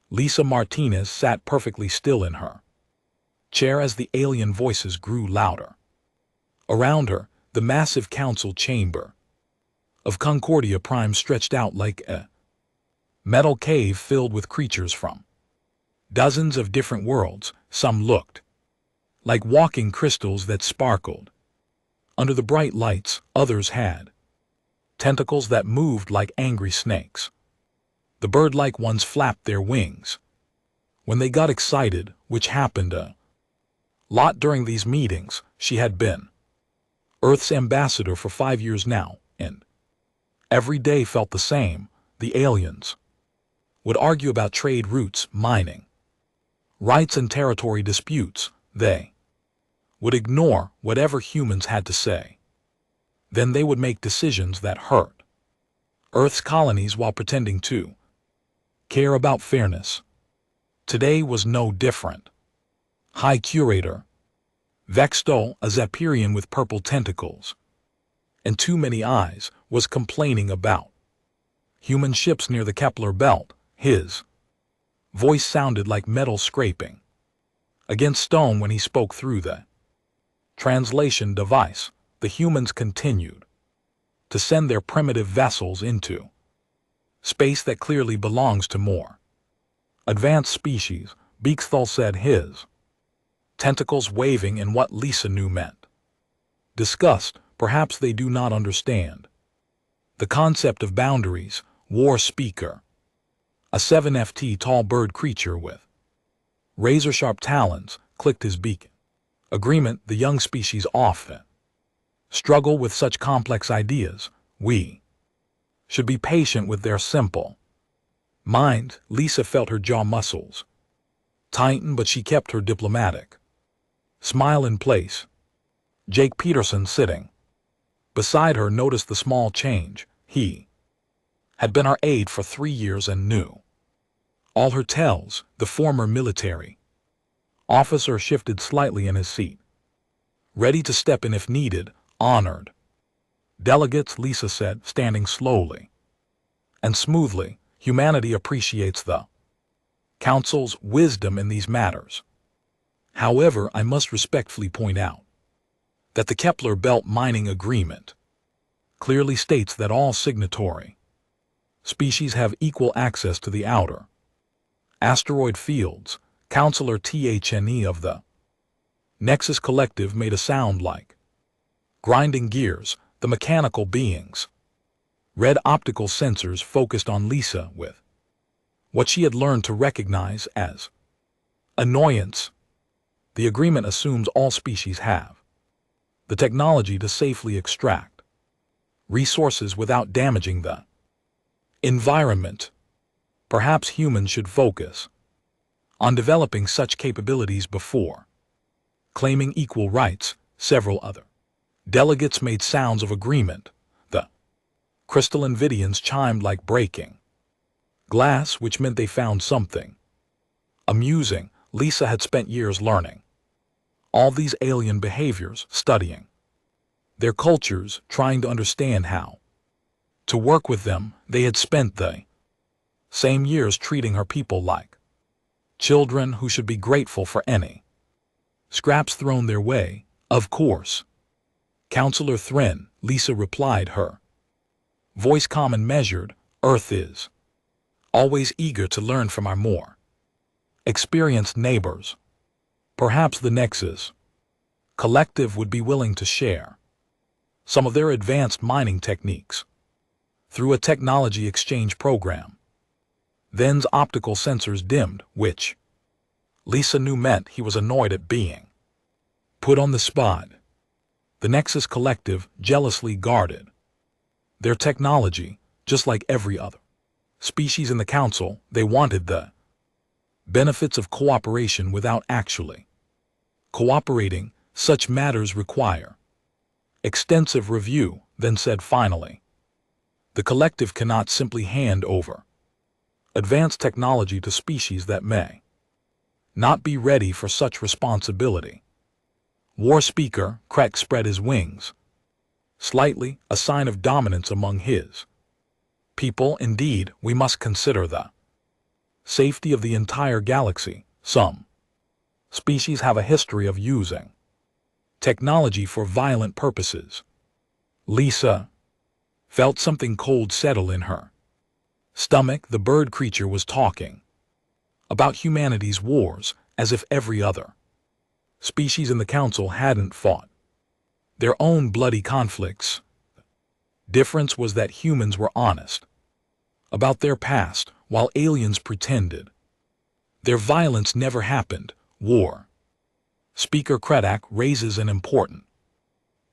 Lisa Martinez sat perfectly still in her chair as the alien voices grew louder. Around her, the massive council chamber of Concordia Prime stretched out like a metal cave filled with creatures from dozens of different worlds. Some looked like walking crystals that sparkled under the bright lights. Others had tentacles that moved like angry snakes. The bird-like ones flapped their wings when they got excited, which happened a lot during these meetings. She had been Earth's ambassador for 5 years now, and every day felt the same. The aliens would argue about trade routes, mining rights, and territory disputes. They would ignore whatever humans had to say. Then they would make decisions that hurt Earth's colonies while pretending to care about fairness. Today was no different. High Curator Vextol, a Zapperian with purple tentacles and too many eyes, was complaining about human ships near the Kepler belt. His voice sounded like metal scraping against stone when he spoke through the translation device. The humans continued to send their primitive vessels into space that clearly belongs to more advanced species, Beaksthal said, his tentacles waving in what Lisa knew meant disgust. Perhaps they do not understand the concept of boundaries. War Speaker, a 7ft tall bird creature with razor-sharp talons, clicked his beak. Agreement. The young species often struggle with such complex ideas. We should be patient with their simple mind. Lisa felt her jaw muscles tighten, but she kept her diplomatic smile in place. Jake Peterson, sitting beside her, noticed the small change. He had been her aide for 3 years and knew all her tells. The former military officer shifted slightly in his seat, ready to step in if needed. Honored delegates, Lisa said, standing slowly and smoothly. Humanity appreciates the Council's wisdom in these matters. However, I must respectfully point out that the Kepler Belt Mining Agreement clearly states that all signatory species have equal access to the outer asteroid fields. Counselor Thne of the Nexus Collective made a sound like grinding gears. The mechanical beings red optical sensors focused on Lisa with what she had learned to recognize as annoyance. The agreement assumes all species have the technology to safely extract resources without damaging the environment. Perhaps humans should focus on developing such capabilities before claiming equal rights. Several other delegates made sounds of agreement. The crystalline Vidians chimed like breaking glass, which meant they found something amusing. Lisa had spent years learning all these alien behaviors, studying their cultures, trying to understand how to work with them. They had spent the same years treating her people like children who should be grateful for any scraps thrown their way. Of course, Counselor Thrin, Lisa replied, her voice calm and measured. Earth is always eager to learn from our more experienced neighbors. Perhaps the Nexus Collective would be willing to share some of their advanced mining techniques through a technology exchange program. Then's optical sensors dimmed, which Lisa knew meant he was annoyed at being put on the spot. The Nexus Collective jealously guarded their technology, just like every other species in the Council. They wanted the benefits of cooperation without actually cooperating. Such matters require extensive review. Then said finally, the Collective cannot simply hand over advanced technology to species that may not be ready for such responsibility. War Speaker, Krek spread his wings slightly, a sign of dominance among his people. Indeed, we must consider the Safety of the entire galaxy. Some species have a history of using technology for violent purposes. Lisa felt something cold settle in her stomach. The bird creature was talking about humanity's wars as if every other species in the council hadn't fought their own bloody conflicts. Difference was that humans were honest about their past, while aliens pretended their violence never happened. War. Speaker Kredak raises an important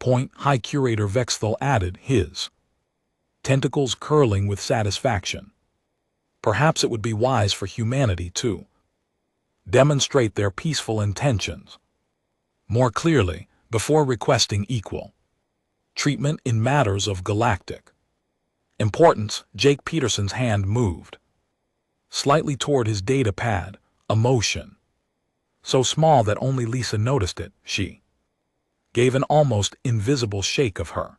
point. High Curator Vexthal added, his tentacles curling with satisfaction. Perhaps it would be wise for humanity to demonstrate their peaceful intentions more clearly before requesting equal treatment in matters of galactic importance. Jake Peterson's hand moved slightly toward his data pad, a motion so small that only Lisa noticed it. She gave an almost invisible shake of her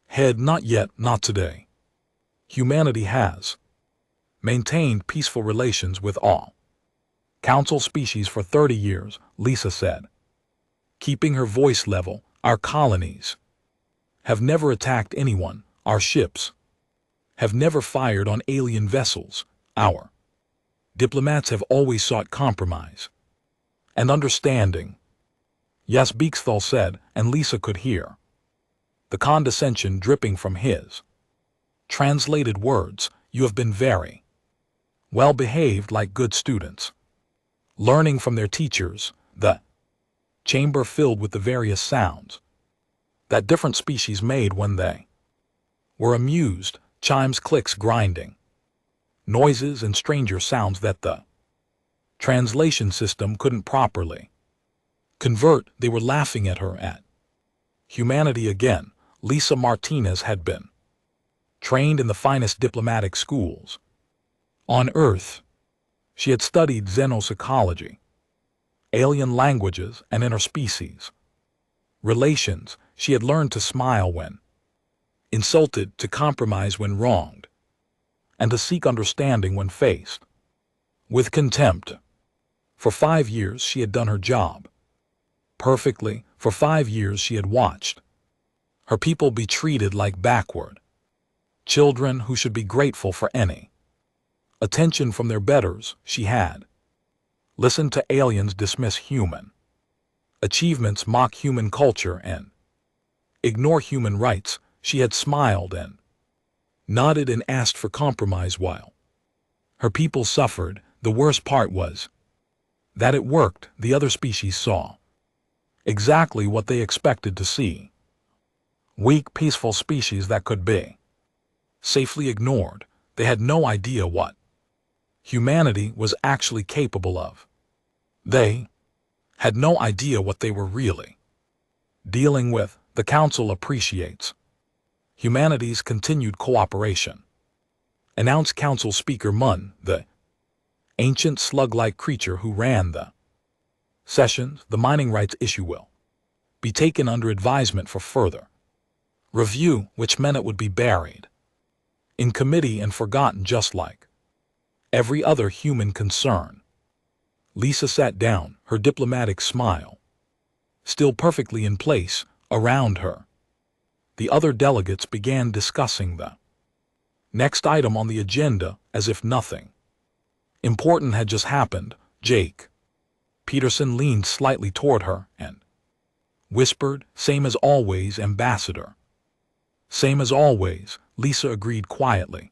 head. Not yet, not today. Humanity has maintained peaceful relations with all council species for 30 years, Lisa said, keeping her voice level. Our colonies have never attacked anyone. Our ships have never fired on alien vessels. Our diplomats have always sought compromise and understanding. Yes, Beaksthal said, and Lisa could hear the condescension dripping from his translated words. You have been very well behaved, like good students, learning from their teachers. The chamber filled with the various sounds that different species made when they were amused. Chimes, clicks, grinding noises, and stranger sounds that the translation system couldn't properly convert. They were laughing at her, at humanity again. Lisa Martinez had been trained in the finest diplomatic schools on Earth. She had studied xenopsychology, alien languages, and interspecies relations. She had learned to smile when insulted, to compromise when wronged, and to seek understanding when faced with contempt. For 5 years she had done her job perfectly. For 5 years she had watched her people be treated like backward children who should be grateful for any attention from their betters. She had listened to aliens dismiss human achievements, mock human culture, and ignore human rights. She had smiled and nodded and asked for compromise while her people suffered. The worst part was that it worked. The other species saw exactly what they expected to see. Weak, peaceful species that could be safely ignored. They had no idea what humanity was actually capable of. They had no idea what they were really dealing with. The Council appreciates humanity's continued cooperation, announced Council Speaker Mun, the ancient slug-like creature who ran the sessions. The mining rights issue will be taken under advisement for further review, which meant it would be buried in committee and forgotten just like every other human concern. Lisa sat down, her diplomatic smile still perfectly in place around her. The other delegates began discussing the next item on the agenda as if nothing important had just happened. Jake Peterson leaned slightly toward her and whispered, "Same as always, Ambassador." "Same as always," Lisa agreed quietly.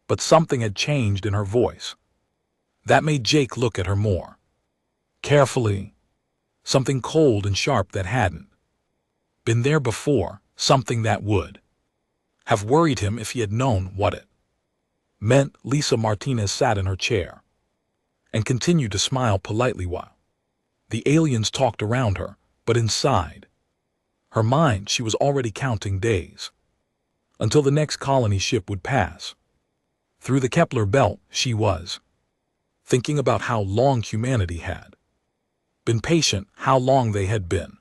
But something had changed in her voice that made Jake look at her more carefully. Something cold and sharp that hadn't been there before, something that would have worried him if he had known what it meant. Lisa Martinez sat in her chair and continued to smile politely while the aliens talked around her, but inside her mind she was already counting days until the next colony ship would pass through the Kepler belt. She was thinking about how long humanity had been patient, how long they had been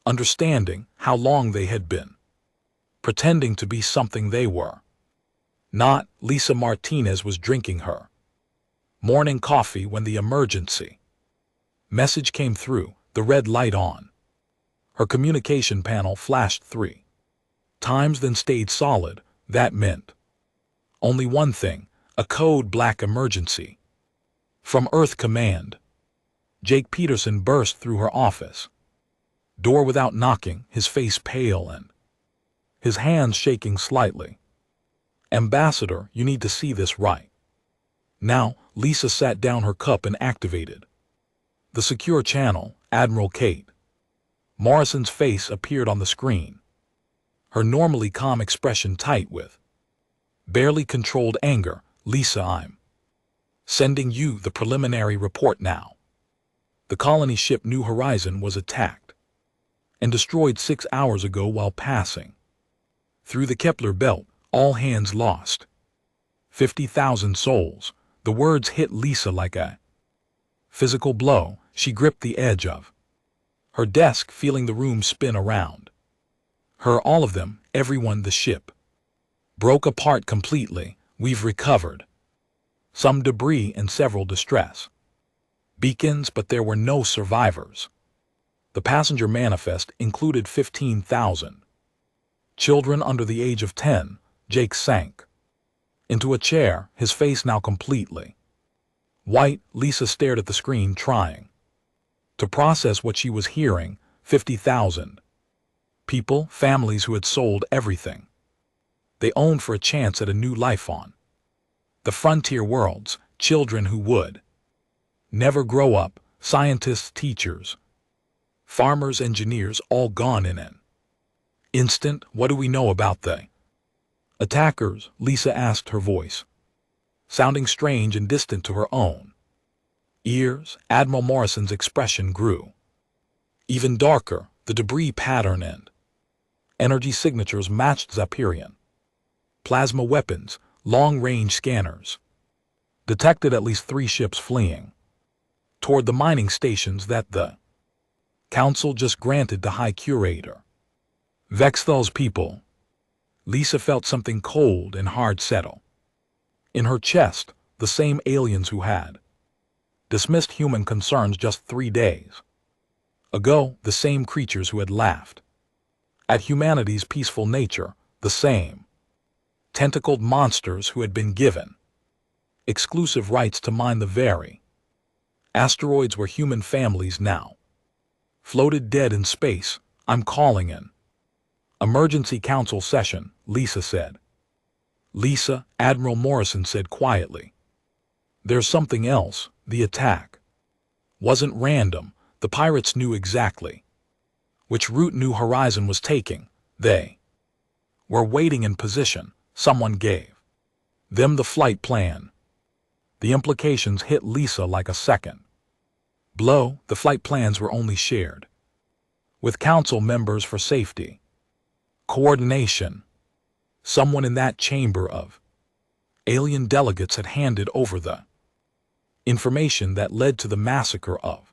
understanding, how long they had been pretending to be something they were not. Lisa Martinez was drinking her Morning coffee when the emergency message came through, the red light on. Her communication panel flashed 3 times, then stayed solid. That meant only one thing, a code black emergency. From Earth Command. Jake Peterson burst through her office door without knocking, his face pale and his hands shaking slightly. Ambassador, you need to see this right now. Lisa sat down her cup and activated the secure channel. Admiral Kate Morrison's face appeared on the screen, her normally calm expression tight with barely controlled anger. Lisa, I'm sending you the preliminary report now. The colony ship New Horizon was attacked and destroyed 6 hours ago while passing through the Kepler belt. All hands lost 50,000 souls. The words hit Lisa like a physical blow. She gripped the edge of her desk, feeling the room spin around her. All of them, everyone. The ship broke apart completely. We've recovered some debris and several distress beacons, but there were no survivors. The passenger manifest included 15,000 children under the age of 10. Jake sank into a chair, his face now completely white. Lisa stared at the screen, trying to process what she was hearing. 50,000 people, families who had sold everything they owned for a chance at a new life on the frontier worlds. Children who would never grow up. Scientists, teachers, farmers, engineers, all gone in an instant. What do we know about the attackers? Lisa asked, her voice sounding strange and distant to her own ears. Admiral Morrison's expression grew even darker. The debris pattern and energy signatures matched Zapirian plasma weapons. Long-range scanners detected at least 3 ships fleeing toward the mining stations that the Council just granted to High Curator Vexthal's people. Lisa felt something cold and hard settle in her chest. The same aliens who had dismissed human concerns just 3 days ago, the same creatures who had laughed at humanity's peaceful nature, the same tentacled monsters who had been given exclusive rights to mine the very asteroids where human families now floated dead in space. I'm calling an emergency council session, Lisa said. Lisa, Admiral Morrison said quietly. There's something else. The attack wasn't random. The pirates knew exactly which route New Horizon was taking. They were waiting in position. Someone gave them the flight plan. The implications hit Lisa like a second blow. The flight plans were only shared with council members for safety coordination. Someone in that chamber of alien delegates had handed over the information that led to the massacre of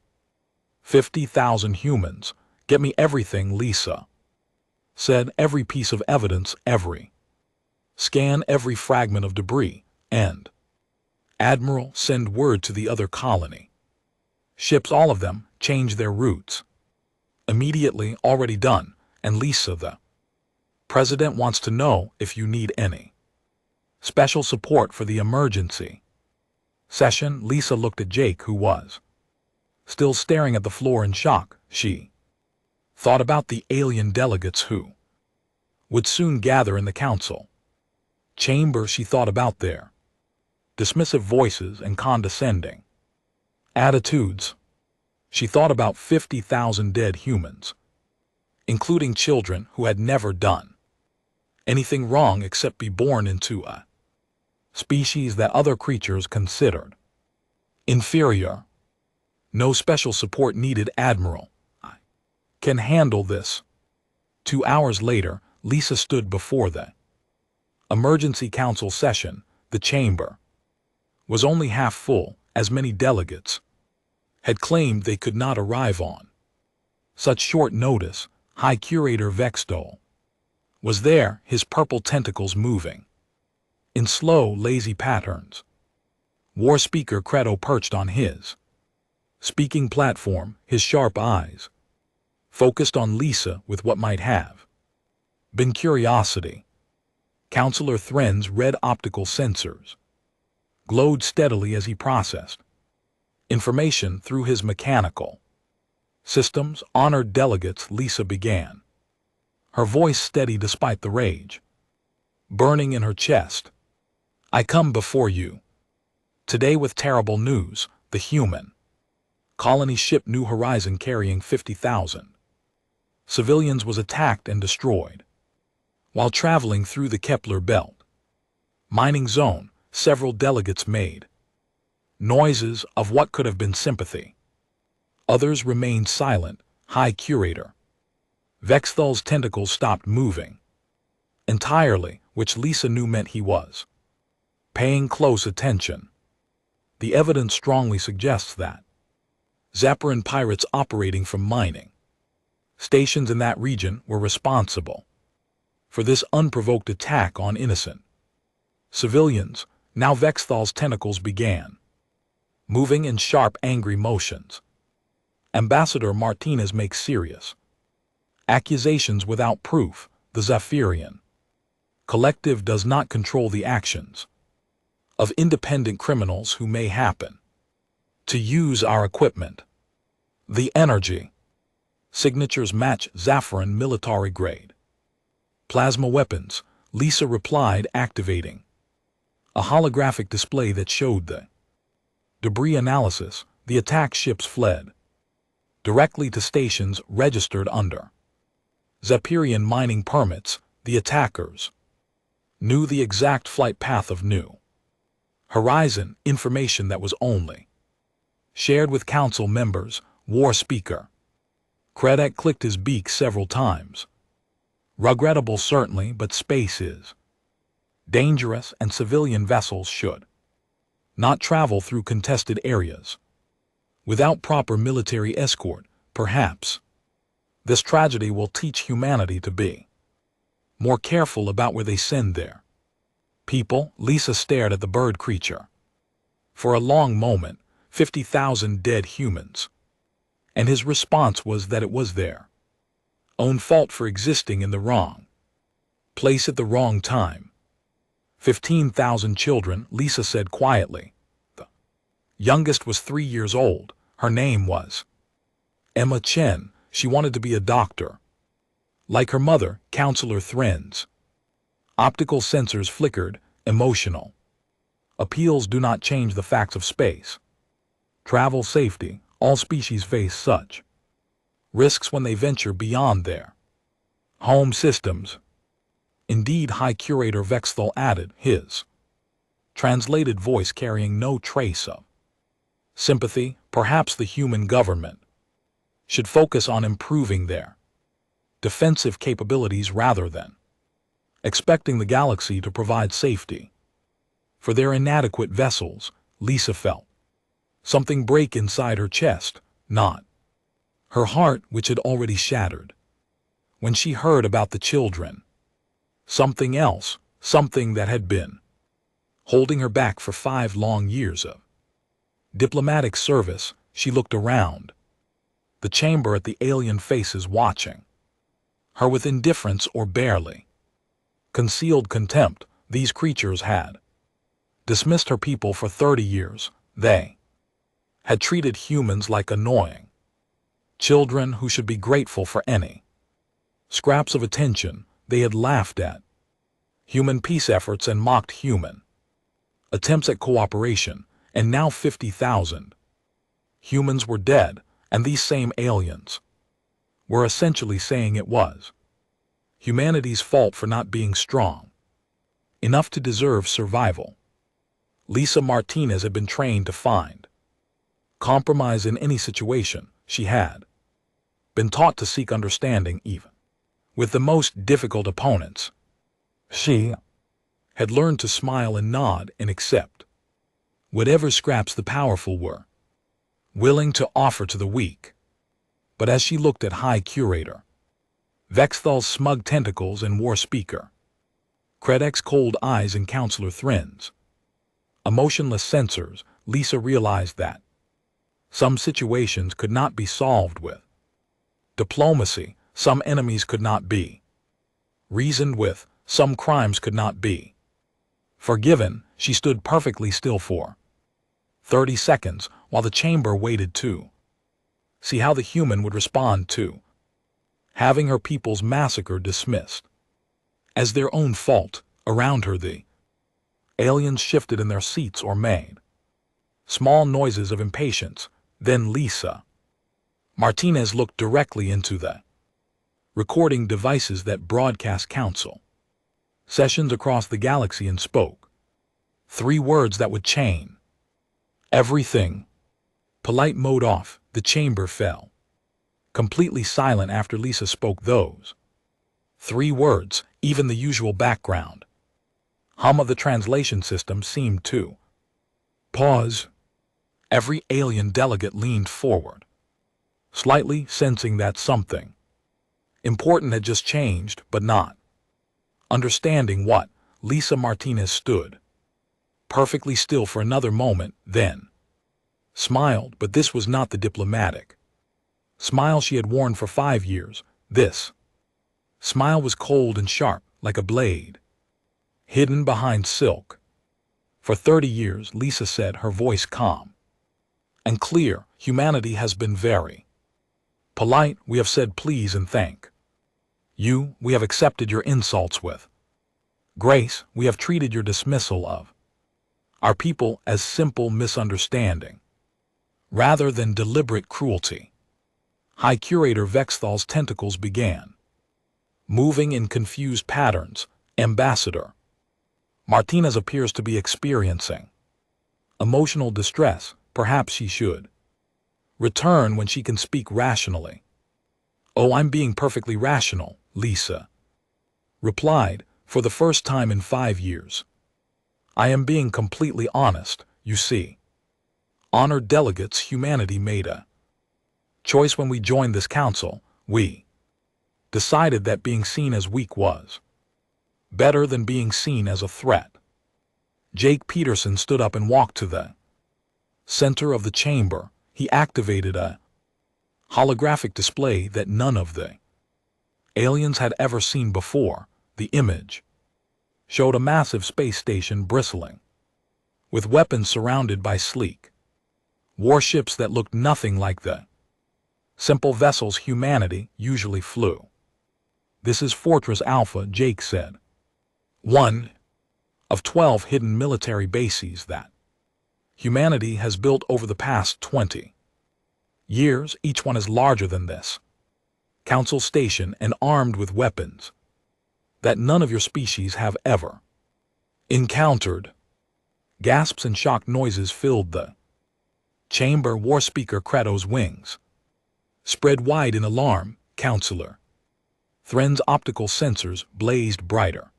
50,000 humans. Get me everything, Lisa said. Every piece of evidence, every scan, every fragment of debris. And Admiral, send word to the other colony ships, all of them, change their routes immediately. Already done. And Lisa, the President wants to know if you need any special support for the emergency session. Lisa looked at Jake, who was still staring at the floor in shock. She thought about the alien delegates who would soon gather in the council chamber. She thought about their dismissive voices and condescending attitudes. She thought about 50,000 dead humans, including children who had never done anything wrong except be born into a species that other creatures considered inferior. No special support needed, Admiral. I can handle this. 2 hours later, Lisa stood before the emergency council session. The chamber was only half full, as many delegates had claimed they could not arrive on such short notice. High Curator Vextal was there, his purple tentacles moving in slow, lazy patterns. War Speaker Credo perched on his speaking platform, his sharp eyes focused on Lisa with what might have been curiosity. Counselor Thren's red optical sensors glowed steadily as he processed information through his mechanical systems. Honored delegates, Lisa began, her voice steady despite the rage burning in her chest. I come before you today with terrible news. The human colony ship New Horizon, carrying 50,000 civilians, was attacked and destroyed while traveling through the Kepler Belt mining zone. Several delegates made noises of what could have been sympathy. Others remained silent. High Curator Vexthal's tentacles stopped moving entirely, which Lisa knew meant he was paying close attention. The evidence strongly suggests that Zapparan pirates operating from mining stations in that region were responsible for this unprovoked attack on innocent civilians. Now Vexthal's tentacles began moving in sharp, angry motions. Ambassador Martinez makes serious accusations without proof. The Zephyrian Collective does not control the actions of independent criminals who may happen to use our equipment. The energy signatures match Zapparan military grade plasma weapons. Lisa replied, activating a holographic display that showed the debris analysis. The attack ships fled directly to stations registered under Zapparian mining permits. The attackers knew the exact flight path of New Horizon, information that was only shared with council members. War Speaker Kredek clicked his beak several times. Regrettable certainly, but space is dangerous and civilian vessels should not travel through contested areas without proper military escort. Perhaps this tragedy will teach humanity to be more careful about where they send their people. Lisa stared at the bird creature for a long moment. 50,000 dead humans. And his response was that it was their own fault for existing in the wrong place at the wrong time. 15,000 children, Lisa said quietly. The youngest was 3 years old. Her name was Emma Chen. She wanted to be a doctor. Like her mother, Counselor Thren's optical sensors flickered. Emotional appeals do not change the facts of space travel safety. All species face such risks when they venture beyond their home systems. Indeed, High Curator Vexthal added, his translated voice carrying no trace of sympathy. Perhaps the human government should focus on improving their defensive capabilities rather than expecting the galaxy to provide safety for their inadequate vessels. Lisa felt something break inside her chest, not her heart, which had already shattered when she heard about the children. Something else, something that had been holding her back for 5 long years of diplomatic service. She looked around the chamber at the alien faces watching her with indifference or barely concealed contempt. These creatures had dismissed her people for 30 years. They had treated humans like annoying children who should be grateful for any scraps of attention. They had laughed at human peace efforts and mocked human attempts at cooperation. And now 50,000 humans were dead, and these same aliens were essentially saying it was humanity's fault for not being strong enough to deserve survival. Lisa Martinez had been trained to find compromise in any situation. She had been taught to seek understanding even with the most difficult opponents. She had learned to smile and nod and accept whatever scraps the powerful were willing to offer to the weak. But as she looked at High Curator Vexthal's smug tentacles and War Speaker Kredek's cold eyes and Counselor Thren's emotionless sensors, Lisa realized that some situations could not be solved with diplomacy, some enemies could not be reasoned with, some crimes could not be forgiven. She stood perfectly still for 30 seconds while the chamber waited to see how the human would respond to having her people's massacre dismissed as their own fault. Around her the aliens shifted in their seats or made small noises of impatience. Then Lisa Martinez looked directly into the recording devices that broadcast council sessions across the galaxy and spoke 3 words that would change everything. Polite mode off. The chamber fell completely silent after Lisa spoke those 3 words. Even the usual background hum of the translation system seemed to pause. Every alien delegate leaned forward, slightly sensing that something important had just changed, but not understanding what. Lisa Martinez stood perfectly still for another moment, then smiled, but this was not the diplomatic smile she had worn for 5 years. This smile was cold and sharp, like a blade hidden behind silk. For 30 years, Lisa said, her voice calm and clear, humanity has been very polite. We have said please and thank you. We have accepted your insults with grace. We have treated your dismissal of our people as simple misunderstanding rather than deliberate cruelty. High Curator Vexthal's tentacles began moving in confused patterns. Ambassador Martinez appears to be experiencing emotional distress. Perhaps she should return when she can speak rationally. Oh, I'm being perfectly rational, Lisa replied, for the first time in 5 years. I am being completely honest, you see. Honored delegates, humanity made a choice when we joined this council. We decided that being seen as weak was better than being seen as a threat. Jake Peterson stood up and walked to the center of the chamber. He activated a holographic display that none of the aliens had ever seen before. The image showed a massive space station bristling with weapons surrounded by sleek warships that looked nothing like the simple vessels humanity usually flew. This is Fortress Alpha, Jake said. One of 12 hidden military bases that humanity has built over the past 20 years. Each one is larger than this council station and armed with weapons that none of your species have ever encountered. Gasps and shocked noises filled the chamber. War Speaker Krato's wings spread wide in alarm. Counselor Thren's optical sensors blazed brighter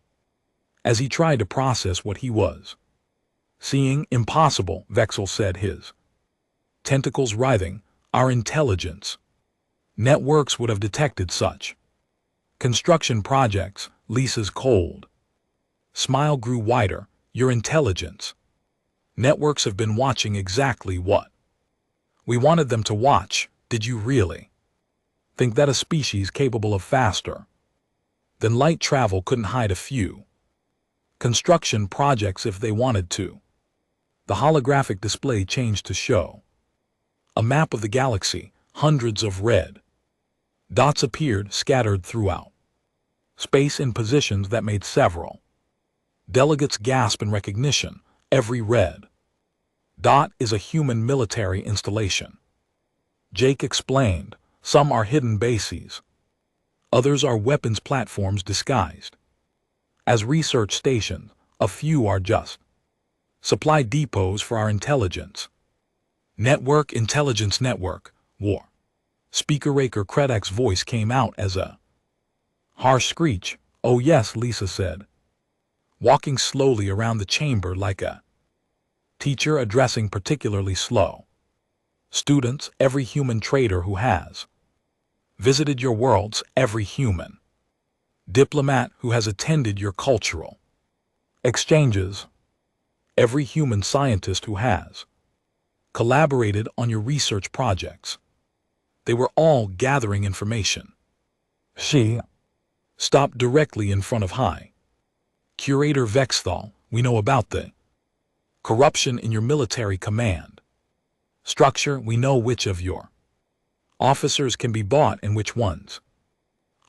as he tried to process what he was seeing. Impossible, Vexel said, his tentacles writhing. Our intelligence networks would have detected such construction projects. Lisa's cold smile grew wider. Your intelligence networks have been watching exactly what we wanted them to watch. Did you really think that a species capable of faster than light travel couldn't hide a few construction projects if they wanted to? The holographic display changed to show a map of the galaxy. Hundreds of red dots appeared scattered throughout space in positions that made several delegates gasp in recognition. Every red dot is a human military installation, Jake explained. Some are hidden bases. Others are weapons platforms disguised as research stations. A few are just supply depots for our intelligence network. Intelligence network. War Speaker Raker Kredak's voice came out as a harsh screech. Oh yes, Lisa said, walking slowly around the chamber like a teacher addressing particularly slow students. Every human trader who has visited your worlds, every human diplomat who has attended your cultural exchanges, every human scientist who has collaborated on your research projects. They were all gathering information. She stopped directly in front of High Curator Vexthal. We know about the corruption in your military command structure. We know which of your officers can be bought and which ones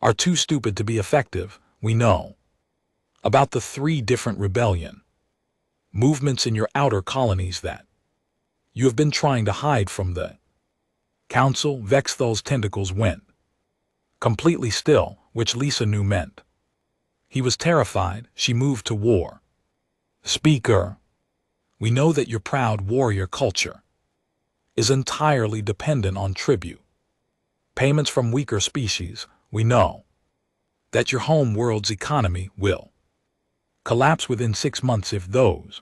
are too stupid to be effective. We know about the 3 different rebellion movements in your outer colonies that you have been trying to hide from the council. Vexthal's tentacles went completely still, which Lisa knew meant he was terrified. She moved to war. Speaker, we know that your proud warrior culture is entirely dependent on tribute payments from weaker species. We know that your home world's economy will collapse within 6 months if those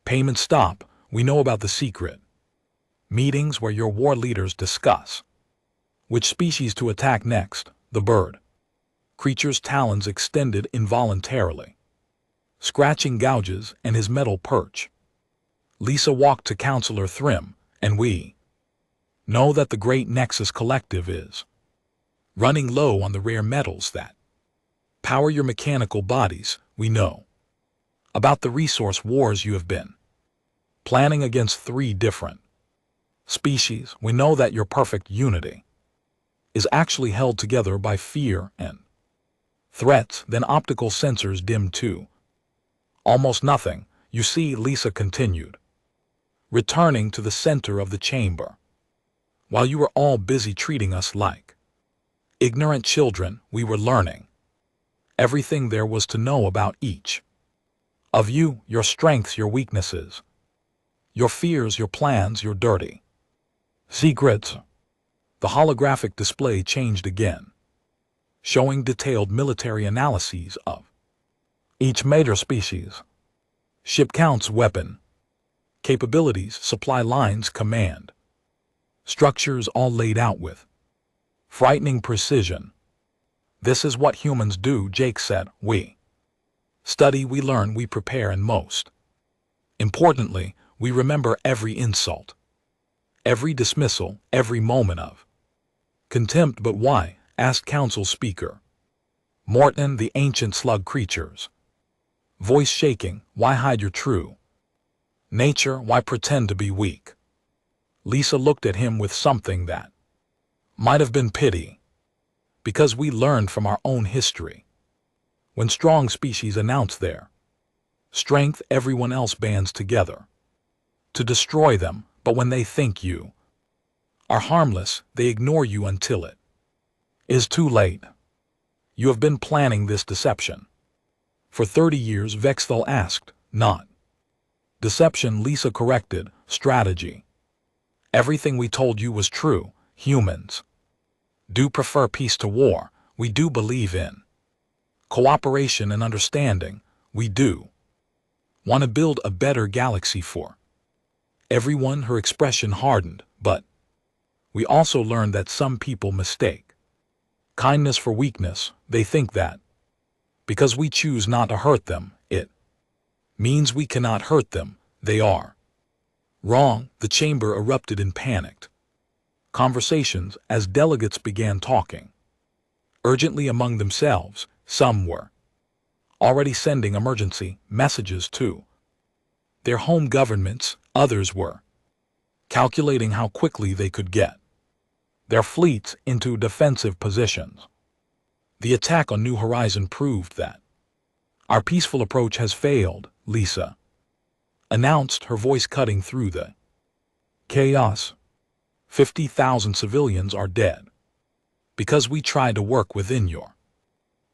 payments stop. We know about the secret meetings where your war leaders discuss which species to attack next. The bird creature's talons extended involuntarily, scratching gouges and his metal perch. Lisa walked to Counselor Thrim, and we know that the Great Nexus Collective is running low on the rare metals that power your mechanical bodies. We know about the resource wars you have been planning against 3 different species. We know that your perfect unity is actually held together by fear and threats. Then optical sensors dim to almost nothing. You see, Lisa continued, returning to the center of the chamber. While you were all busy treating us like ignorant children, we were learning everything there was to know about each of you, your strengths, your weaknesses, your fears, your plans, your dirty secrets. The holographic display changed again, showing detailed military analyses of each major species, ship counts, weapon capabilities, supply lines, command structures, all laid out with frightening precision. This is what humans do, Jake said. We study, we learn, we prepare, and most importantly, we remember every insult, every dismissal, every moment of contempt. But why? Asked Council Speaker Morton, the ancient slug creature's voice shaking. Why hide your true nature? Why pretend to be weak? Lisa looked at him with something that might have been pity. Because we learned from our own history. When strong species announce their strength, everyone else bands together to destroy them. But when they think you are harmless, they ignore you until it is too late. You have been planning this deception for 30 years, Vexthal asked. Not deception, Lisa corrected. Strategy. Everything we told you was true. Humans do prefer peace to war. We do believe in cooperation and understanding. We do want to build a better galaxy for everyone. Her expression hardened. But we also learned that some people mistake kindness for weakness. They think that because we choose not to hurt them, it means we cannot hurt them. They are wrong. The chamber erupted in panicked conversations as delegates began talking urgently among themselves. Some were already sending emergency messages to their home governments. Others were calculating how quickly they could get their fleets into defensive positions. The attack on New Horizon proved that our peaceful approach has failed, Lisa announced, her voice cutting through the chaos. 50,000 civilians are dead because we tried to work within your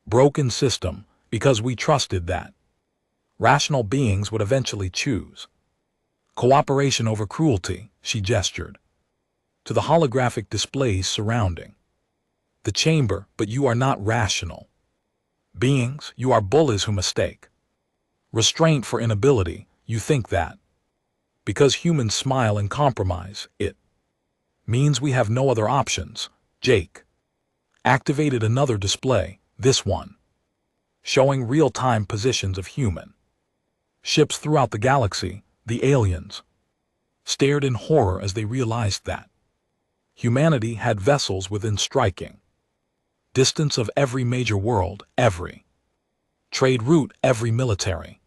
broken system, because we trusted that rational beings would eventually choose cooperation over cruelty. She gestured to the holographic displays surrounding the chamber. But you are not rational beings. You are bullies who mistake restraint for inability. You think that because humans smile and compromise, it means we have no other options. Jake activated another display, this one showing real-time positions of human ships throughout the galaxy. The aliens stared in horror as they realized that humanity had vessels within striking distance of every major world, every trade route, every military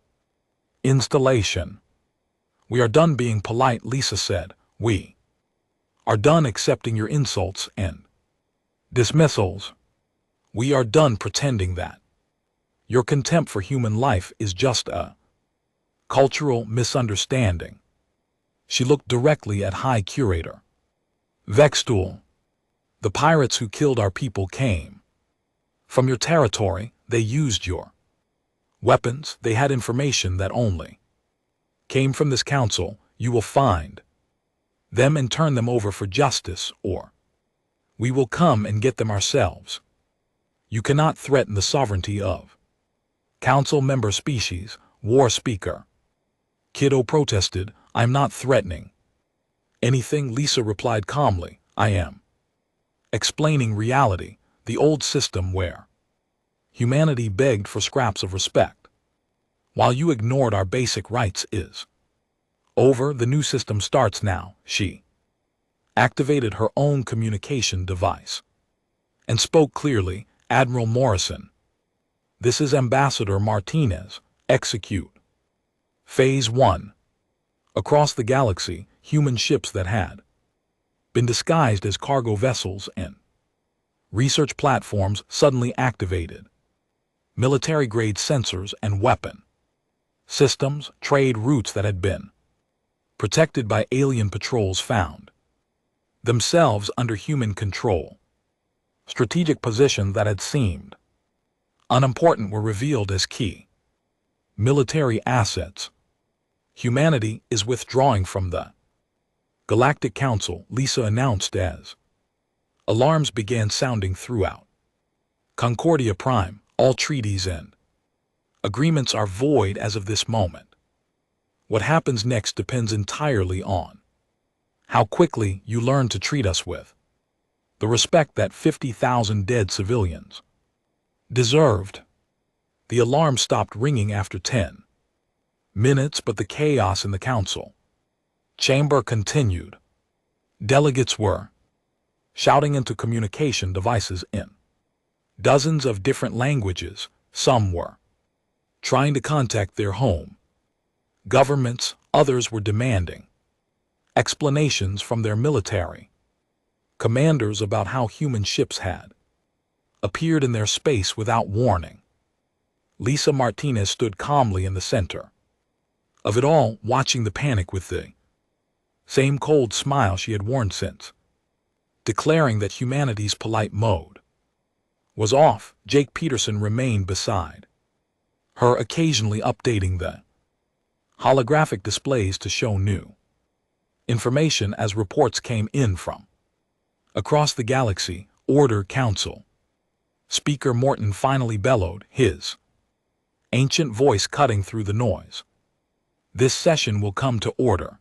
installation. "We are done being polite," Lisa said. "We are done accepting your insults and dismissals. We are done pretending that your contempt for human life is just a cultural misunderstanding." She looked directly at High Curator Vextool. "The pirates who killed our people came from your territory. They used your weapons. They had information that only came from this council. You will find them and turn them over for justice, or we will come and get them ourselves. You cannot threaten the sovereignty of council member species." War Speaker Kiddo protested. "I'm not threatening anything," Lisa replied calmly. "I am explaining reality, the old system where humanity begged for scraps of respect while you ignored our basic rights is over. The new system starts now." She activated her own communication device and spoke clearly. "Admiral Morrison, this is Ambassador Martinez. Execute. Phase 1. Across the galaxy, human ships that had been disguised as cargo vessels and research platforms suddenly activated military-grade sensors and weapon systems. Trade routes that had been protected by alien patrols found themselves under human control. Strategic positions that had seemed unimportant were revealed as key military assets. Humanity is withdrawing from the Galactic Council," Lisa announced as alarms began sounding throughout Concordia Prime. "All treaties and agreements are void as of this moment. What happens next depends entirely on how quickly you learn to treat us with the respect that 50,000 dead civilians deserved." The alarm stopped ringing after 10 minutes, but the chaos in the council chamber continued. Delegates were shouting into communication devices in dozens of different languages. Some were trying to contact their home governments, others were demanding explanations from their military commanders about how human ships had appeared in their space without warning. Lisa Martinez stood calmly in the center of it all, watching the panic with the same cold smile she had worn since declaring that humanity's polite mode was off. Jake Peterson remained beside her, occasionally updating the holographic displays to show new information as reports came in from across the galaxy. "Order, Council." Speaker Morton finally bellowed, his ancient voice cutting through the noise. "This session will come to order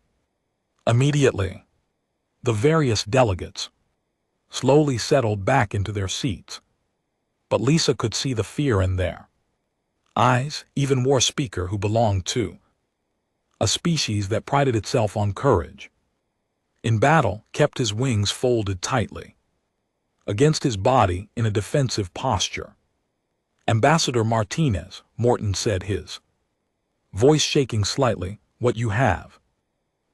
immediately." The various delegates slowly settled back into their seats, but Lisa could see the fear in their eyes. Even War Speaker, who belonged to a species that prided itself on courage in battle, kept his wings folded tightly against his body in a defensive posture. "Ambassador Martinez," Morton said, his voice shaking slightly, "what you have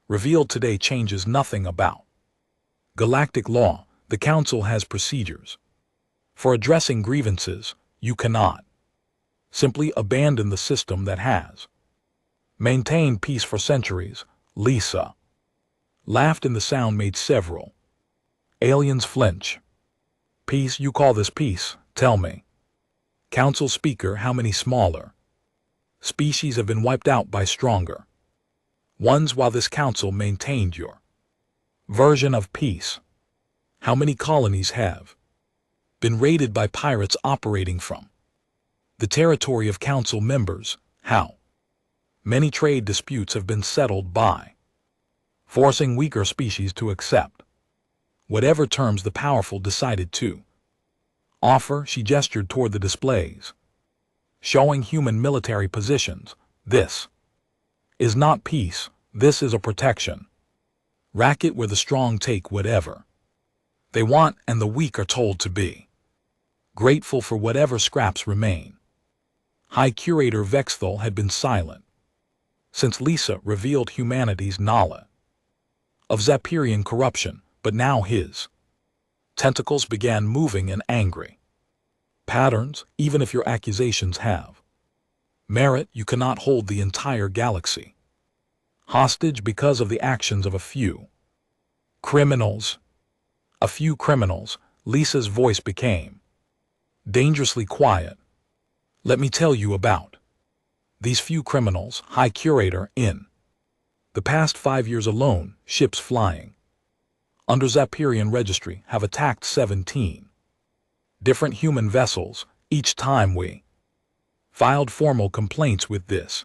revealed today changes nothing about galactic law. The Council has procedures for addressing grievances. You cannot simply abandon the system that has maintained peace for centuries." Lisa laughed, and the sound made several aliens flinch. "Peace? You call this peace? Tell me, Council Speaker, how many smaller species have been wiped out by stronger ones while this council maintained your version of peace? How many colonies have been raided by pirates operating from the territory of council members? How many trade disputes have been settled by forcing weaker species to accept whatever terms the powerful decided to offer?" She gestured toward the displays showing human military positions. "This is not peace. This is a protection." Racket where the strong take whatever they want and the weak are told to be grateful for whatever scraps remain. High Curator Vexthal had been silent since Lisa revealed humanity's knowledge of Zapperian corruption, but now his tentacles began moving in angry patterns. Even if your accusations have merit, you cannot hold the entire galaxy hostage because of the actions of a few criminals. A few criminals. Lisa's voice became dangerously quiet. Let me tell you about these few criminals, High Curator. In the past 5 years alone, ships flying under Zapperian registry have attacked 17 different human vessels. Each time we filed formal complaints with this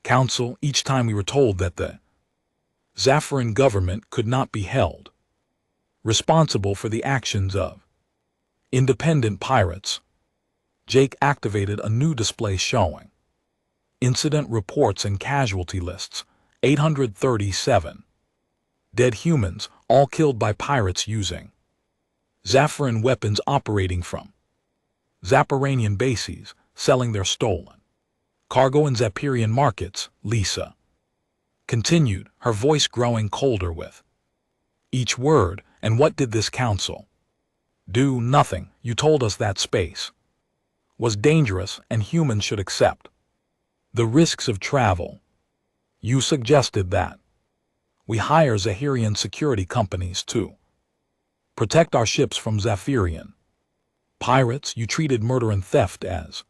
council, each time we were told that the Zapheran government could not be held responsible for the actions of independent pirates. Jake activated a new display showing incident reports and casualty lists. 837 dead humans, all killed by pirates using Zapheran weapons operating from Zapperanian bases, selling their stolen cargo in Zapperian markets. Lisa continued, her voice growing colder with each word. And what did this council do? Nothing. You told us that space was dangerous and humans should accept the risks of travel. You suggested that we hire Zahirian security companies to protect our ships from Zapherian pirates. You treated murder and theft as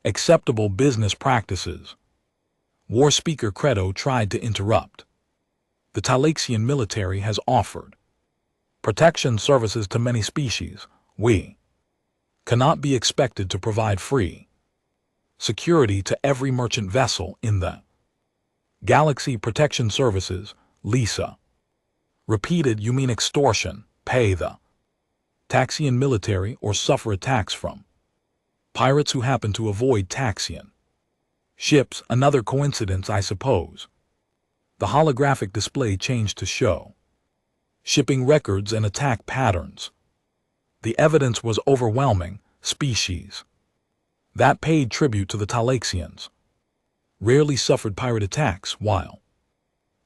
acceptable business practices. War Speaker Credo tried to interrupt. The Talaxian military has offered protection services to many species. We cannot be expected to provide free security to every merchant vessel in the Galaxy Protection Services. Lisa repeated, you mean extortion, pay the Taxian military or suffer attacks from pirates who happen to avoid Taxian ships. Another coincidence, I suppose. The holographic display changed to show shipping records and attack patterns. The evidence was overwhelming. Species that paid tribute to the Talaxians rarely suffered pirate attacks, while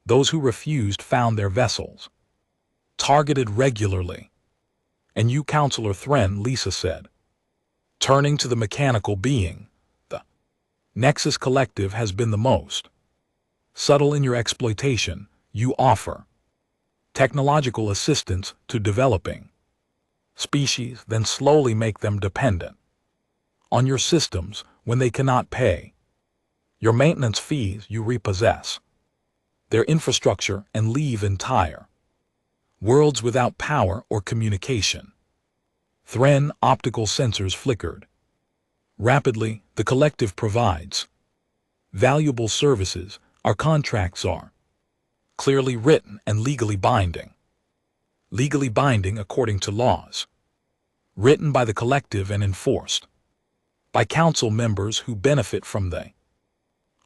those who refused found their vessels targeted regularly. And you, Counselor Thren, Lisa said, turning to the mechanical being, the Nexus Collective has been the most subtle in your exploitation. You offer technological assistance to developing species, then slowly make them dependent on your systems when they cannot pay your maintenance fees. You repossess their infrastructure and leave entire worlds without power or communication. Thren, optical sensors flickered rapidly. The collective provides valuable services. Our contracts are clearly written and legally binding. Legally binding according to laws written by the collective and enforced by council members who benefit from the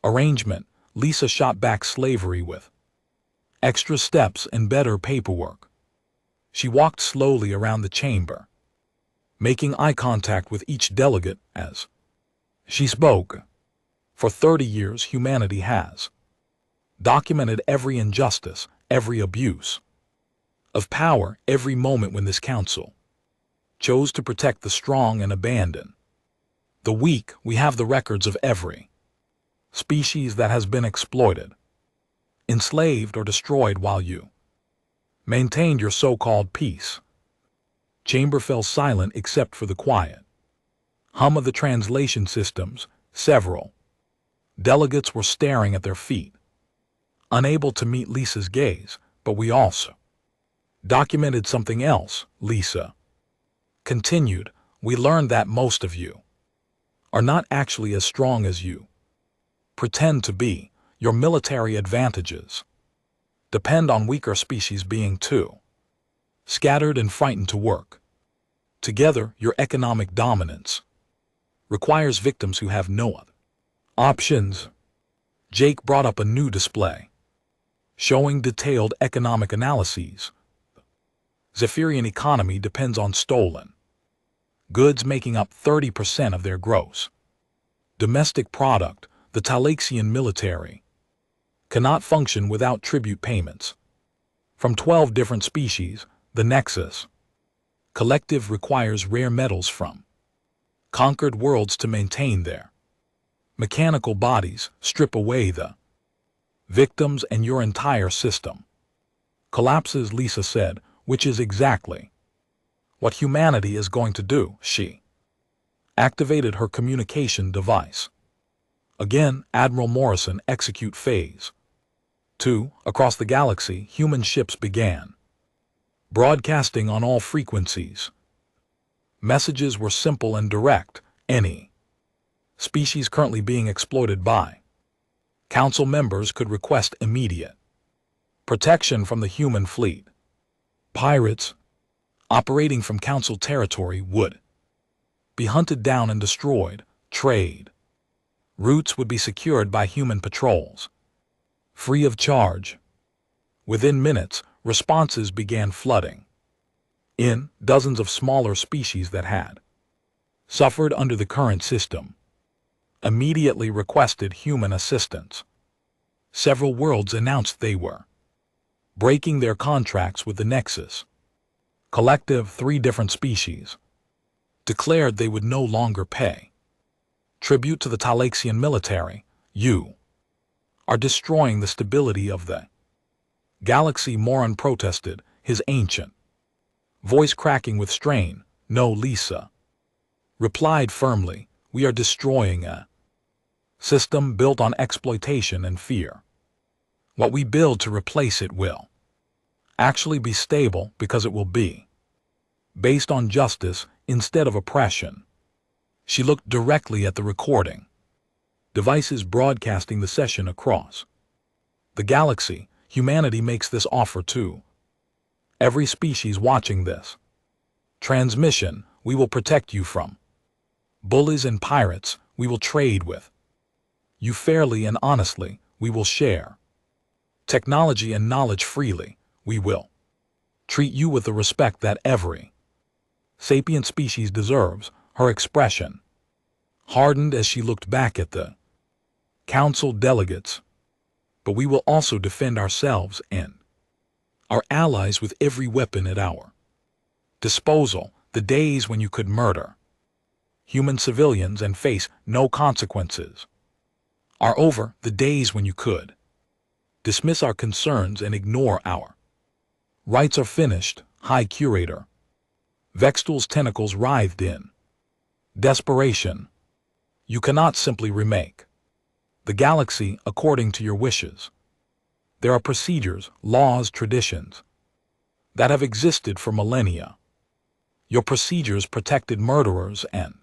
arrangement. Lisa shot back slavery with extra steps and better paperwork. She walked slowly around the chamber, making eye contact with each delegate as she spoke. For 30 years, humanity has documented every injustice, every abuse of power, every moment when this council chose to protect the strong and abandon the weak. We have the records of every species that has been exploited, enslaved, or destroyed while you maintained your so-called peace. Chamber fell silent except for the quiet hum of the translation systems. Several delegates were staring at their feet, unable to meet Lisa's gaze. But we also documented something else, Lisa continued. We learned that most of you are not actually as strong as you pretend to be. Your military advantages depend on weaker species being too scattered and frightened to work together. Your economic dominance requires victims who have no other options. Jake brought up a new display. showing detailed economic analyses. Zephyrian economy depends on stolen goods, making up 30% of their gross domestic product. The Talaxian military cannot function without tribute payments from 12 different species. The Nexus collective requires rare metals from conquered worlds to maintain their mechanical bodies. Strip away the victims and your entire system collapses, Lisa said, which is exactly what humanity is going to do. She activated her communication device. Again, Admiral Morrison, execute phase 2. Across the galaxy, human ships began broadcasting on all frequencies. Messages were simple and direct. Any species currently being exploited by Council members could request immediate protection from the human fleet. Pirates operating from Council territory would be hunted down and destroyed. Trade routes would be secured by human patrols, free of charge. Within minutes, responses began flooding in. Dozens of smaller species that had suffered under the current system immediately requested human assistance. Several worlds announced they were breaking their contracts with the Nexus collective. 3 different species declared they would no longer pay tribute to the Talaxian military. You are destroying the stability of the galaxy, Moran protested, his ancient voice cracking with strain. No, Lisa replied firmly, we are destroying a system built on exploitation and fear. What we build to replace it will actually be stable because it will be based on justice instead of oppression. She looked directly at the recording devices broadcasting the session across the galaxy. Humanity makes this offer to every species watching this transmission. We will protect you from bullies and pirates. We will trade with you fairly and honestly. We will share technology and knowledge freely. We will treat you with the respect that every sapient species deserves. Her expression hardened as she looked back at the council delegates. But we will also defend ourselves and our allies with every weapon at our disposal. The days when you could murder human civilians and face no consequences are over. The days when you could dismiss our concerns and ignore our rights are finished. High Curator Vextul's tentacles writhed in desperation. You cannot simply remake the galaxy according to your wishes. There are procedures, laws, traditions that have existed for millennia. Your procedures protected murderers and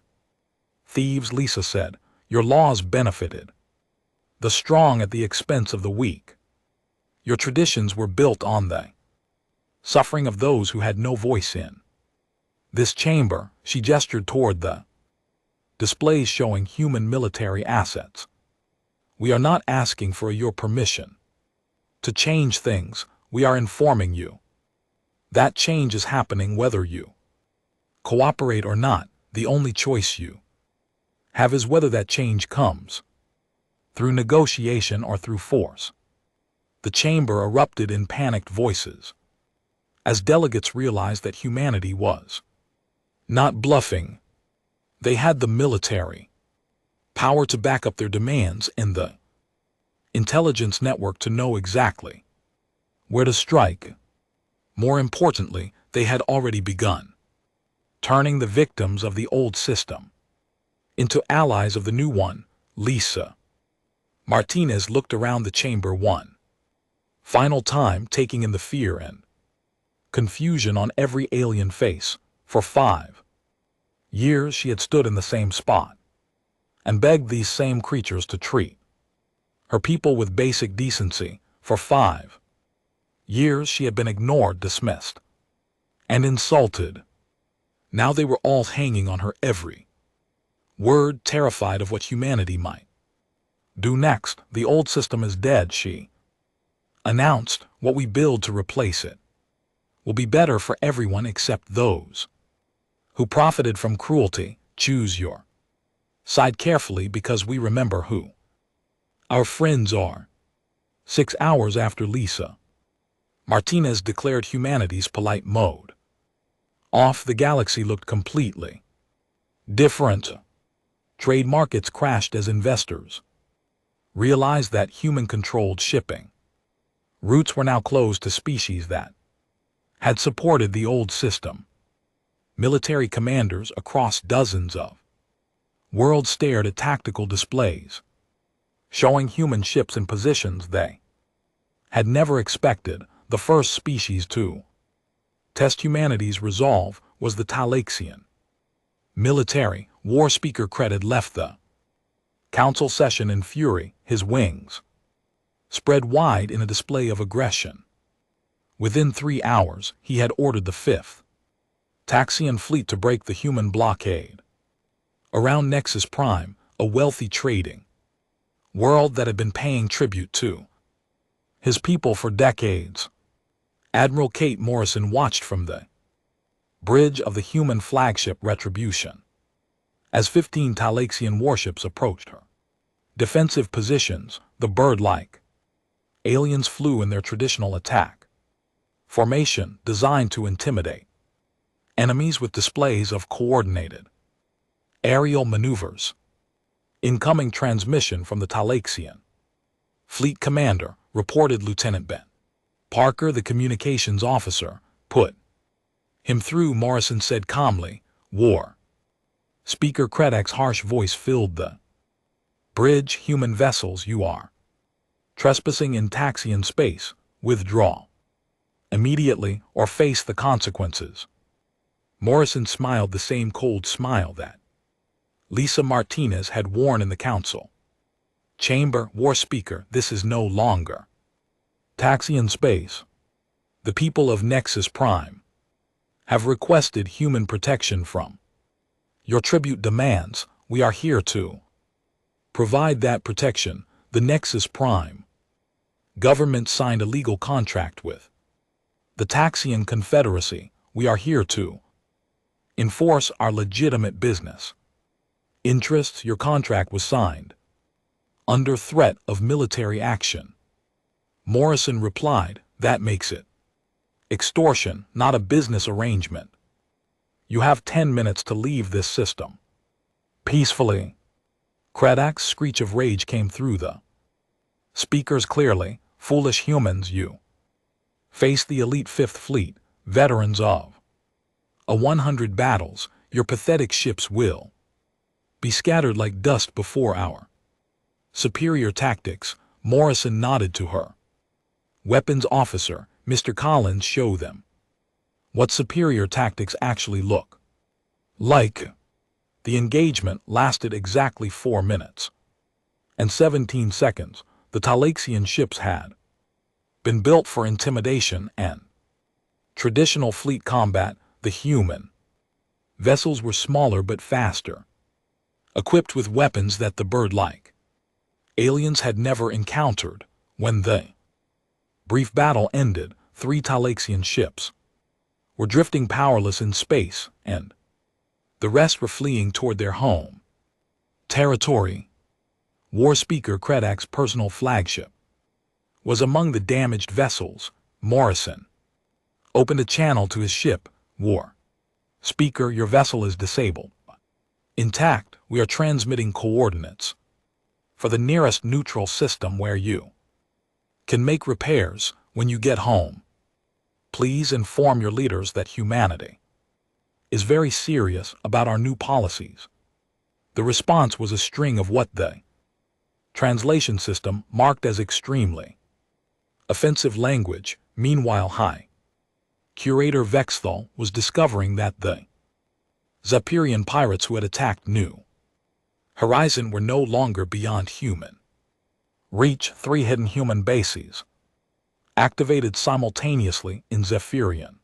thieves, Lisa said. Your laws benefited the strong at the expense of the weak. Your traditions were built on the suffering of those who had no voice in this chamber. She gestured toward the displays showing human military assets. We are not asking for your permission to change things. We are informing you that change is happening whether you cooperate or not. The only choice you have is whether that change comes through negotiation or through force. The chamber erupted in panicked voices as delegates realized that humanity was not bluffing. They had the military power to back up their demands and the intelligence network to know exactly where to strike. More importantly, they had already begun turning the victims of the old system into allies of the new one. Lisa Martinez looked around the chamber one final time, taking in the fear and confusion on every alien face. For 5 years she had stood in the same spot and begged these same creatures to treat her people with basic decency. For 5 years she had been ignored, dismissed, and insulted. Now they were all hanging on her every word, terrified of what humanity might do next. The old system is dead, she announced, what we build to replace it will be better for everyone except those who profited from cruelty. Choose your side carefully because we remember who our friends are. 6 hours after Lisa Martinez declared humanity's polite mode off, the galaxy looked completely different. Trade markets crashed as investors realized that human-controlled shipping routes were now closed to species that had supported the old system. Military commanders across dozens of worlds stared at tactical displays showing human ships in positions they had never expected. The first species to test humanity's resolve was the Talaxian military. War Speaker Cred left the council session in fury, his wings spread wide in a display of aggression. Within 3 hours, he had ordered the 5th Taxian fleet to break the human blockade around Nexus Prime, a wealthy trading world that had been paying tribute to his people for decades. Admiral Kate Morrison watched from the bridge of the human flagship Retribution as 15 Talaxian warships approached her defensive positions. The bird-like aliens flew in their traditional attack formation designed to intimidate enemies with displays of coordinated aerial maneuvers. Incoming transmission from the Talaxian Fleet Commander, reported Lieutenant Ben Parker, the communications officer, put him through. Morrison said calmly. War Speaker Cred's harsh voice filled the bridge. Human vessels, you are trespassing in Taxian space. Withdraw immediately or face the consequences. Morrison smiled the same cold smile that Lisa Martinez had worn in the council chamber. War Speaker, this is no longer Taxian space. The people of Nexus Prime have requested human protection from your tribute demands. We are here to provide that protection. The Nexus Prime government signed a legal contract with the Taxian Confederacy. We are here to enforce our legitimate business interests. Your contract was signed under threat of military action. Morrison replied, that makes it extortion, not a business arrangement. You have 10 minutes to leave this system peacefully. Craddock's screech of rage came through the speakers clearly. Foolish humans, you face the elite 5th Fleet, veterans of 100 battles. Your pathetic ships will be scattered like dust before our superior tactics. Morrison nodded to her weapons officer. Mr. Collins, show them what superior tactics actually look like. The engagement lasted exactly 4 minutes and 17 seconds. The Talaxian ships had been built for intimidation and traditional fleet combat. The human vessels were smaller but faster, equipped with weapons that the bird-like aliens had never encountered. When the brief battle ended, 3 Talaxian ships were drifting powerless in space, and the rest were fleeing toward their home territory. War Speaker Cred's personal flagship was among the damaged vessels. Morrison opened a channel to his ship. War Speaker, your vessel is disabled. Intact. We are transmitting coordinates for the nearest neutral system where you can make repairs when you get home. Please inform your leaders that humanity is very serious about our new policies. The response was a string of what the translation system marked as extremely offensive language. Meanwhile, High Curator Vexthal was discovering that the Zephyrian pirates who had attacked New Horizon were no longer beyond human reach. 3 hidden human bases activated simultaneously in Zephyrian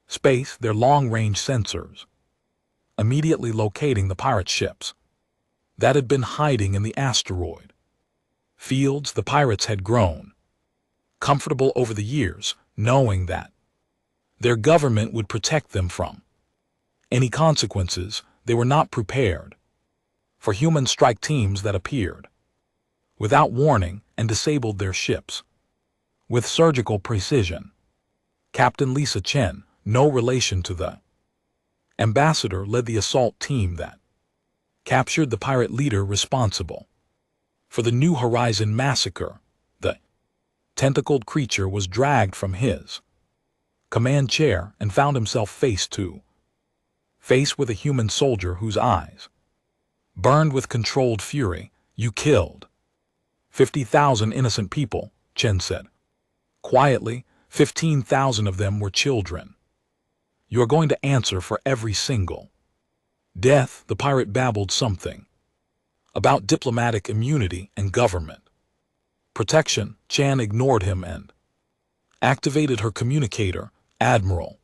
space, their long-range sensors immediately locating the pirate ships that had been hiding in the asteroid fields. The pirates had grown comfortable over the years, knowing that their government would protect them from any consequences. They were not prepared for human strike teams that appeared without warning and disabled their ships with surgical precision. Captain Lisa Chen, no relation to the ambassador, led the assault team that captured the pirate leader responsible for the New Horizon massacre. The tentacled creature was dragged from his command chair and found himself face to face with a human soldier whose eyes burned with controlled fury. "You killed 50,000 innocent people," Chen said quietly. 15,000 of them were children. "You are going to answer for every single death." The pirate babbled something about diplomatic immunity and government protection. Chan ignored him and activated her communicator. "Admiral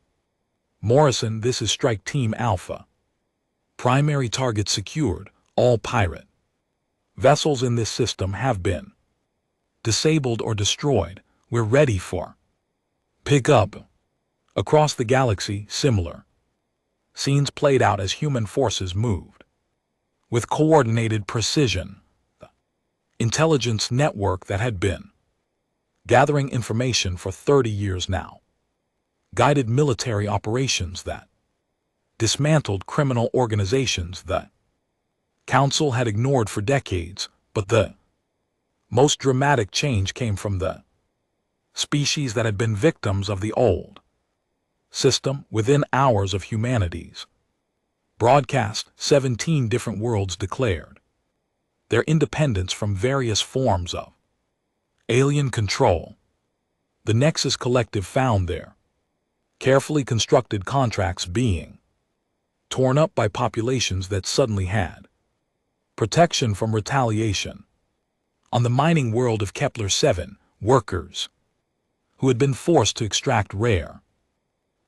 Morrison, this is Strike Team Alpha. Primary target secured. All pirate vessels in this system have been disabled or destroyed. We're ready for pickup." Across the galaxy, similar scenes played out as human forces moved with coordinated precision. The intelligence network that had been gathering information for 30 years now guided military operations that dismantled criminal organizations the Council had ignored for decades. But the most dramatic change came from the species that had been victims of the old system. Within hours of humanity's broadcast, 17 different worlds declared their independence from various forms of alien control. The Nexus Collective found their carefully constructed contracts being torn up by populations that suddenly had protection from retaliation. On the mining world of Kepler 7, workers who had been forced to extract rare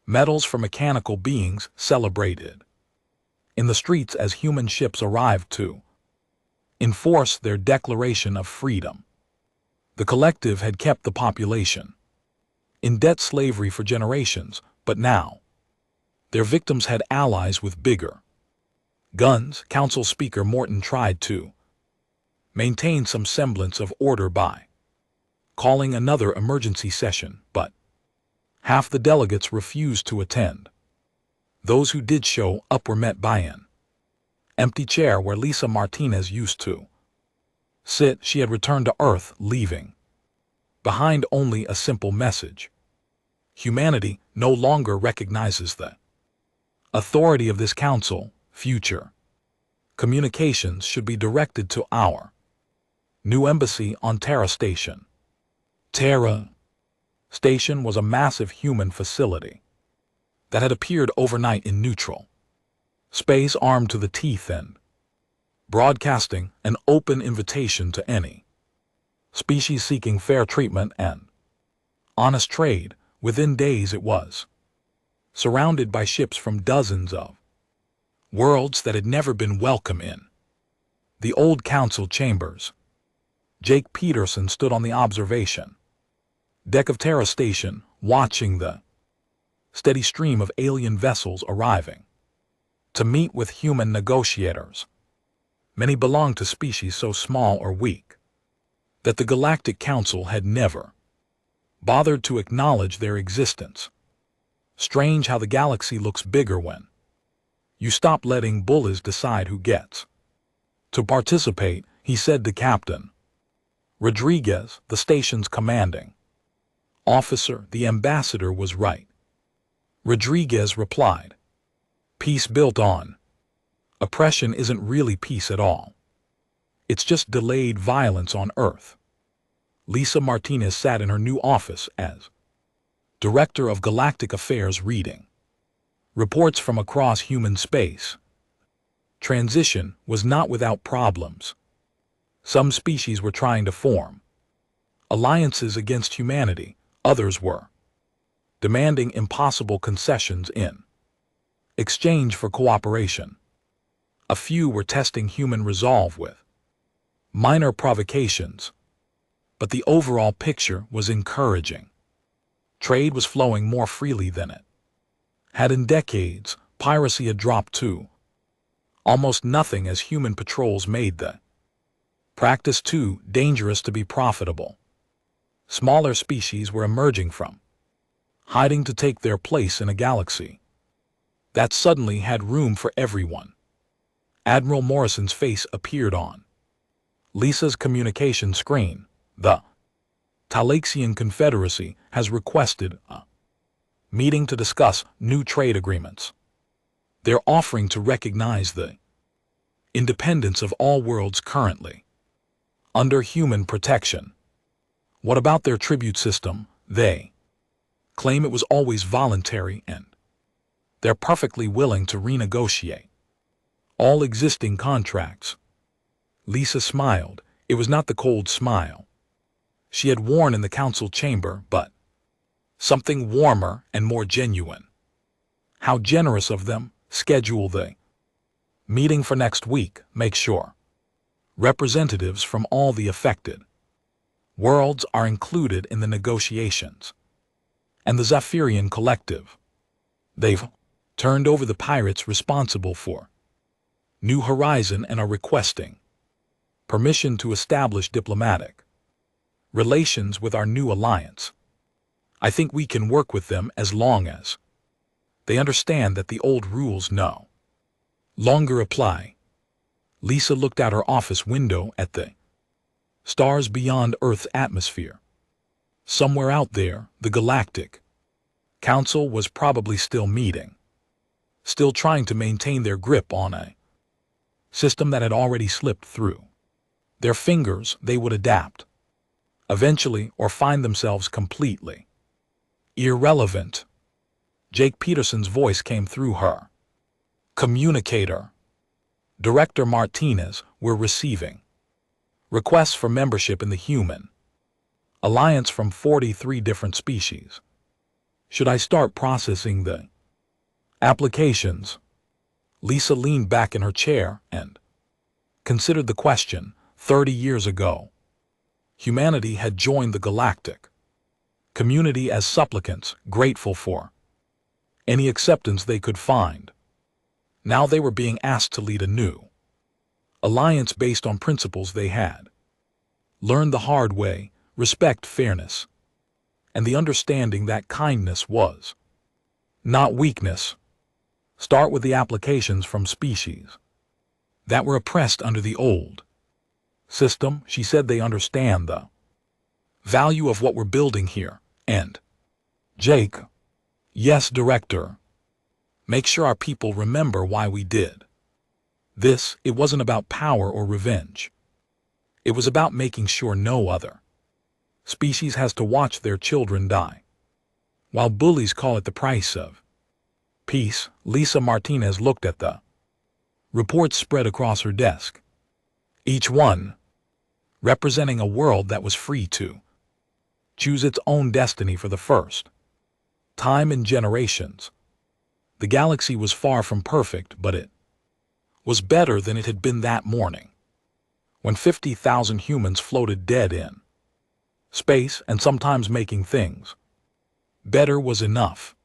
metals from mechanical beings celebrated in the streets as human ships arrived to enforce their declaration of freedom. The collective had kept the population in debt slavery for generations, but now their victims had allies with bigger guns. Council Speaker Morton tried to maintain some semblance of order by calling another emergency session, but half the delegates refused to attend. Those who did show up were met by an empty chair where Lisa Martinez used to sit. She had returned to Earth, leaving behind only a simple message: humanity no longer recognizes the authority of this council. Future communications should be directed to our new embassy on Terra Station. Terra Station was a massive human facility that had appeared overnight in neutral space, armed to the teeth and broadcasting an open invitation to any species seeking fair treatment and honest trade. Within days it was surrounded by ships from dozens of worlds that had never been welcome in the old council chambers. Jake Peterson stood on the observation deck of Terra Station, watching the steady stream of alien vessels arriving to meet with human negotiators. Many belonged to species so small or weak that the Galactic Council had never bothered to acknowledge their existence. Strange how the galaxy looks bigger when you stop letting bullies decide who gets to participate, he said to Captain Rodriguez, the station's commanding officer. The ambassador was right, Rodriguez replied. Peace built on oppression isn't really peace at all. It's just delayed violence on Earth. Lisa Martinez sat in her new office as Director of Galactic Affairs, reading reports from across human space. Transition was not without problems. Some species were trying to form alliances against humanity. Others were demanding impossible concessions in exchange for cooperation. A few were testing human resolve with minor provocations. but the overall picture was encouraging. Trade was flowing more freely than it had in decades. Piracy had dropped to almost nothing as human patrols made the practice too dangerous to be profitable. Smaller species were emerging from hiding to take their place in a galaxy that suddenly had room for everyone. Admiral Morrison's face appeared on Lisa's communication screen. The Talaxian Confederacy has requested a meeting to discuss new trade agreements. They're offering to recognize the independence of all worlds currently under human protection. What about their tribute system? They claim it was always voluntary and they're perfectly willing to renegotiate all existing contracts. Lisa smiled. It was not the cold smile she had worn in the council chamber, but something warmer and more genuine. How generous of them. Schedule the meeting for next week. Make sure representatives from all the affected worlds are included in the negotiations. And the Zephyrian Collective. They've turned over the pirates responsible for New Horizon and are requesting permission to establish diplomatic relations with our new alliance. I think we can work with them as long as they understand that the old rules no longer apply. Lisa looked out her office window at the stars beyond Earth's atmosphere. Somewhere out there, the Galactic Council was probably still meeting, still trying to maintain their grip on a system that had already slipped through their fingers. They would adapt eventually or find themselves completely irrelevant. Jake Peterson's voice came through her communicator. Director Martinez, we're receiving requests for membership in the human alliance from 43 different species. Should I start processing the applications? Lisa leaned back in her chair and considered the question. 30 years ago, humanity had joined the galactic community as supplicants, grateful for any acceptance they could find. Now they were being asked to lead a new alliance based on principles they had learned the hard way: respect, fairness, and the understanding that kindness was not weakness. Start with the applications from species that were oppressed under the old system. She said they understand the value of what we're building here. And Jake, yes, Director, make sure our people remember why we did this. It wasn't about power or revenge. It was about making sure no other species has to watch their children die, while bullies call it the price of peace. Lisa Martinez looked at the reports spread across her desk, each one representing a world that was free to choose its own destiny for the first time in generations. The galaxy was far from perfect, but it was better than it had been that morning when 50,000 humans floated dead in space, and sometimes making things better was enough.